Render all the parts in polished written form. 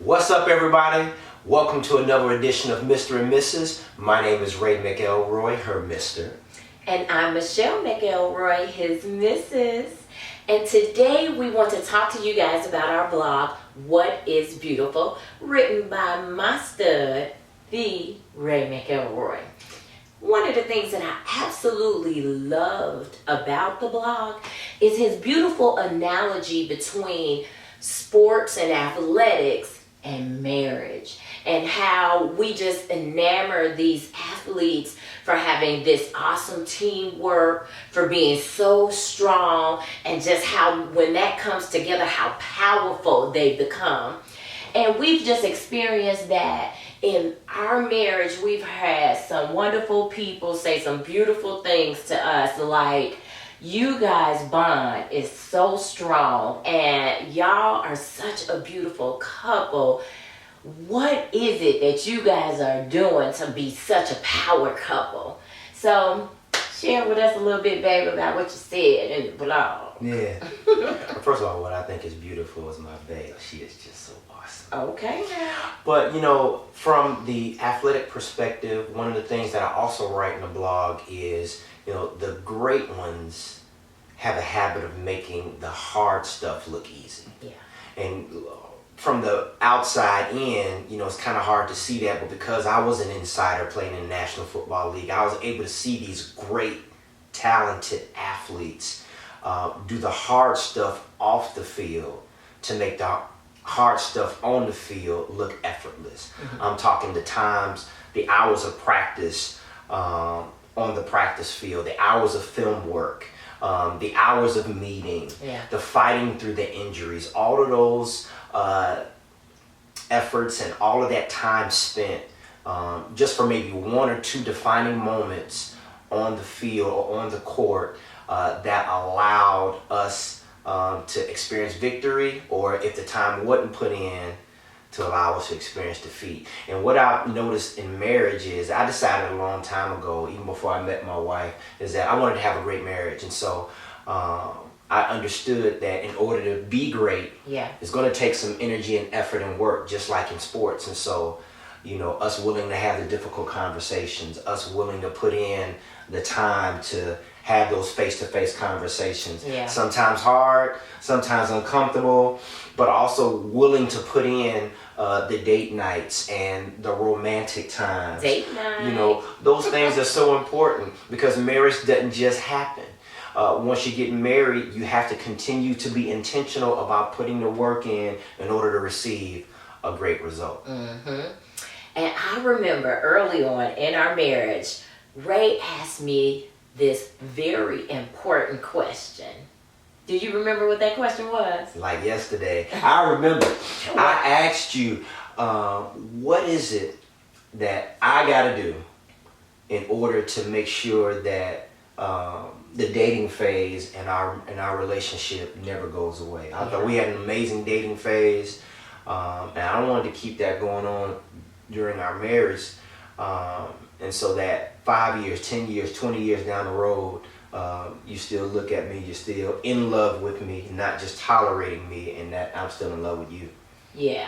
What's up, everybody? Welcome to another edition of Mr. and Mrs. My name is Ray McElroy, her Mr. And I'm Michelle McElroy, his Mrs. And today we want to talk to you guys about our blog, What is Beautiful, written by my stud, the Ray McElroy. One of the things that I absolutely loved about the blog is his beautiful analogy between sports and athletics and marriage, and how we just enamor these athletes for having this awesome teamwork, for being so strong, and just how when that comes together, how powerful they become. And we've just experienced that in our marriage. We've had some wonderful people say some beautiful things to us, like, you guys' bond is so strong and y'all are such a beautiful couple. What is it that you guys are doing to be such a power couple? So share with us a little bit, babe, about what you said in the blog. Yeah. First of all, what I think is beautiful is my babe. She is just so awesome. Okay. But, you know, from the athletic perspective, one of the things that I also write in the blog is, you know, the great ones have a habit of making the hard stuff look easy. Yeah. And from the outside in, you know, it's kind of hard to see that, but because I was an insider playing in the National Football League, I was able to see these great, talented athletes do the hard stuff off the field to make the hard stuff on the field look effortless. Mm-hmm. I'm talking the hours of practice on the practice field, the hours of film work, the hours of meeting, the fighting through the injuries, all of those efforts and all of that time spent just for maybe one or two defining moments on the field or on the court that allowed us to experience victory, or if the time wasn't put in, to allow us to experience defeat. And what I've noticed in marriage is, I decided a long time ago, even before I met my wife, is that I wanted to have a great marriage. And so I understood that in order to be great, it's going to take some energy and effort and work, just like in sports. And so, you know, us willing to have the difficult conversations, us willing to put in the time to have those face-to-face conversations. Sometimes hard, sometimes uncomfortable, but also willing to put in the date nights and the romantic times. Date night. You know, those things are so important, because marriage doesn't just happen. Once you get married, you have to continue to be intentional about putting the work in order to receive a great result. Mm-hmm. And I remember early on in our marriage, Ray asked me this very important question. Do you remember what that question was? Like yesterday. I remember. I asked you, what is it that I got to do in order to make sure that the dating phase and our relationship never goes away? I thought we had an amazing dating phase, and I wanted to keep that going on during our marriage, and so that 5 years, 10 years, 20 years down the road, you still look at me, you're still in love with me, not just tolerating me, and that I'm still in love with you. Yeah.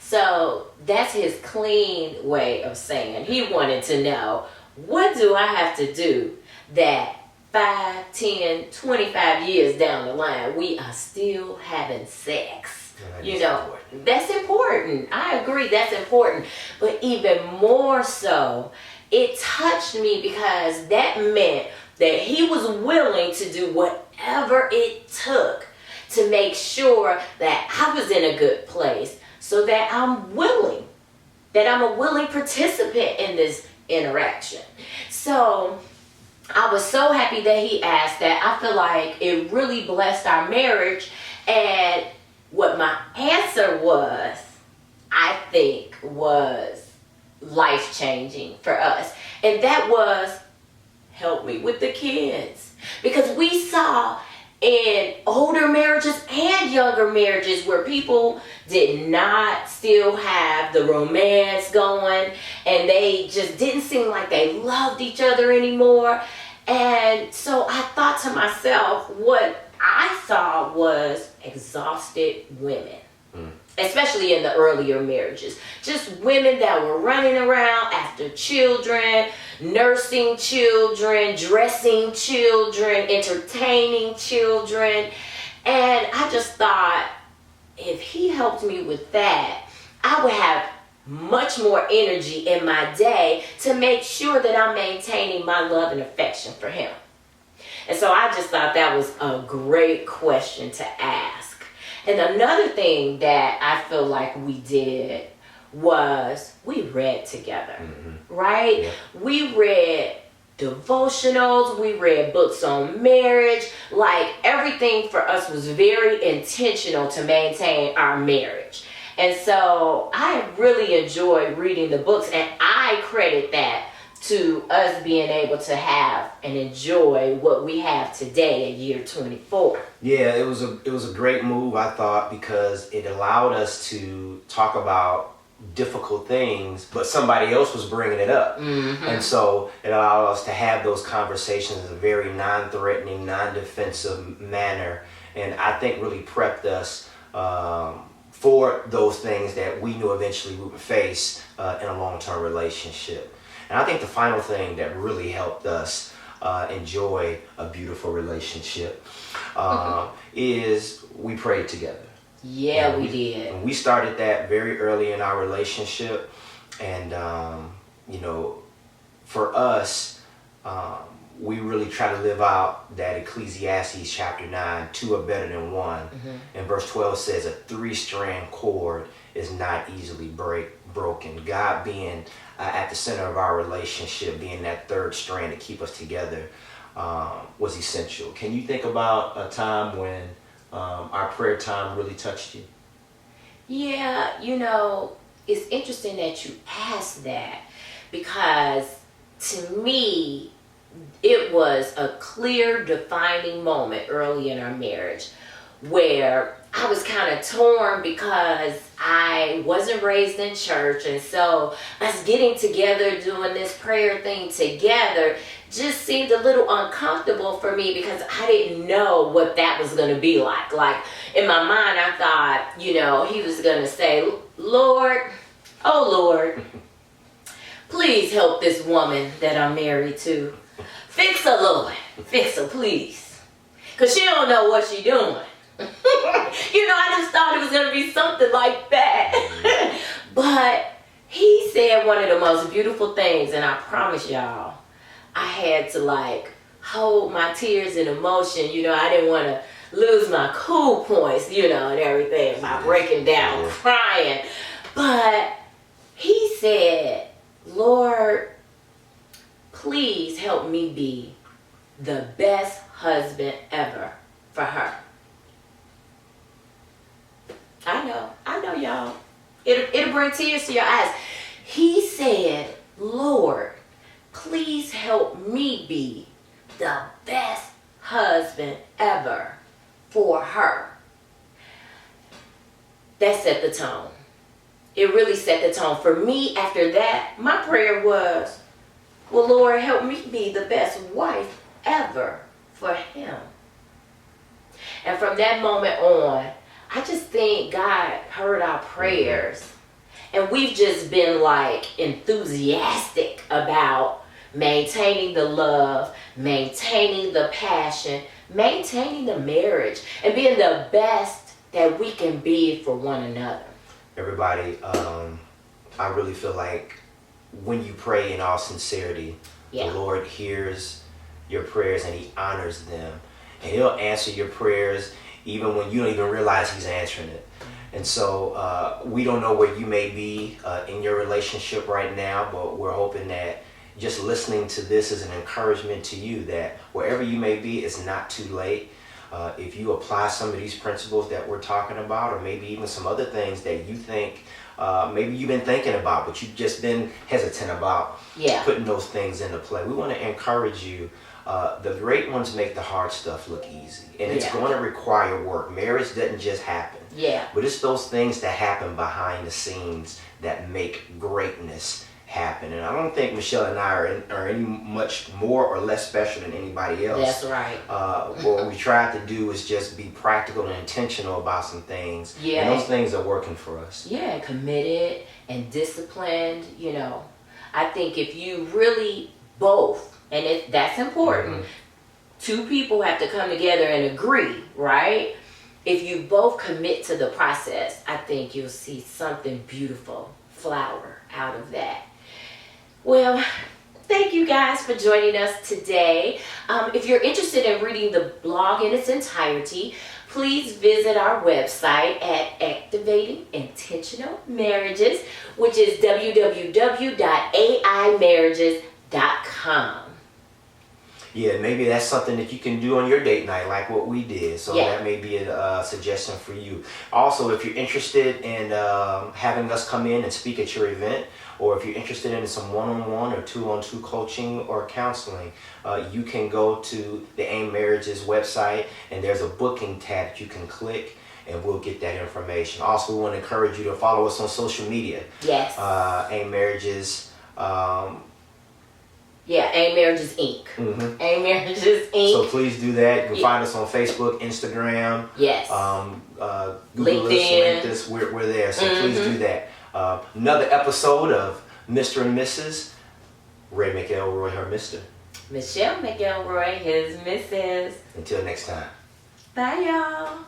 So that's his clean way of saying he wanted to know, what do I have to do that 5, 10, 25 years down the line, we are still having sex? You know, that's important. I agree, that's important. But even more so, it touched me because that meant that he was willing to do whatever it took to make sure that I was in a good place, so that I'm a willing participant in this interaction. So I was so happy that he asked that. I feel like it really blessed our marriage. And what my answer was, I think, was life-changing for us. And that was, help me with the kids. Because we saw in older marriages and younger marriages where people did not still have the romance going, and they just didn't seem like they loved each other anymore. And so I thought to myself, what I saw was exhausted women. especially in the earlier marriages. Just women that were running around after children, nursing children, dressing children, entertaining children. And I just thought, if he helped me with that, I would have much more energy in my day to make sure that I'm maintaining my love and affection for him. And so I just thought that was a great question to ask. And another thing that I feel like we did was we read together, right? Yeah. We read devotionals, we read books on marriage. Like, everything for us was very intentional to maintain our marriage. And so I really enjoyed reading the books, and I credit that to us being able to have and enjoy what we have today in year 24. Yeah, it was a great move, I thought, because it allowed us to talk about difficult things, but somebody else was bringing it up. And so it allowed us to have those conversations in a very non-threatening, non-defensive manner, and I think really prepped us for those things that we knew eventually we would face in a long-term relationship. And I think the final thing that really helped us enjoy a beautiful relationship is we prayed together. Yeah, we did. And we started that very early in our relationship. And, for us, we really try to live out that Ecclesiastes chapter 9, 2 are better than one. And verse 12 says a 3-strand cord is not easily broken. God being at the center of our relationship, being that third strand to keep us together, was essential. Can you think about a time when our prayer time really touched you? Yeah, it's interesting that you asked that, because to me, it was a clear defining moment early in our marriage where I was kind of torn because I wasn't raised in church, and so us getting together, doing this prayer thing together just seemed a little uncomfortable for me because I didn't know what that was going to be like. Like, in my mind, I thought, he was going to say, Lord, oh Lord, please help this woman that I'm married to. Fix her, Lord. Fix her, please. Because she don't know what she doing. I just thought it was going to be something like that. But he said one of the most beautiful things, and I promise y'all, I had to hold my tears and emotion. I didn't want to lose my cool points, and everything by breaking down, crying. But he said, Lord, please help me be the best husband ever for her. I know y'all. It'll bring tears to your eyes. He said, Lord, please help me be the best husband ever for her. That set the tone. It really set the tone. For me, after that, my prayer was, well, Lord, help me be the best wife ever for him. And from that moment on, I just think God heard our prayers. And we've just been enthusiastic about maintaining the love, maintaining the passion, maintaining the marriage, and being the best that we can be for one another. Everybody, I really feel like when you pray in all sincerity, the Lord hears your prayers and he honors them. And he'll answer your prayers even when you don't even realize he's answering it. And so we don't know where you may be in your relationship right now, but we're hoping that just listening to this is an encouragement to you that wherever you may be, it's not too late. If you apply some of these principles that we're talking about, or maybe even some other things that you think maybe you've been thinking about, but you've just been hesitant about putting those things into play, we want to encourage you. The great ones make the hard stuff look easy, and it's going to require work. Marriage doesn't just happen. But it's those things that happen behind the scenes that make greatness happen. And I don't think Michelle and I are any much more or less special than anybody else. That's right. What we try to do is just be practical and intentional about some things. Yeah. And those things are working for us. Yeah, committed and disciplined. I think if you really both, and that's important, two people have to come together and agree, right? If you both commit to the process, I think you'll see something beautiful flower out of that. Well, thank you guys for joining us today. If you're interested in reading the blog in its entirety, please visit our website at Activating Intentional Marriages, which is www.aimarriages.com. Yeah, maybe that's something that you can do on your date night, like what we did. So Yeah. that may be a suggestion for you. Also, if you're interested in having us come in and speak at your event, or if you're interested in some one-on-one or two-on-two coaching or counseling, you can go to the AIM Marriages website, and there's a booking tab that you can click, and we'll get that information. Also, we want to encourage you to follow us on social media. Yes. AIM Marriages. AIM Marriages Inc. AIM Marriages Inc. So please do that. You can find us on Facebook, Instagram. Yes. Google LinkedIn. us, we're there. So please do that. Another episode of Mr. and Mrs. Ray McElroy, her Mr. Michelle McElroy, his Mrs. Until next time. Bye, y'all.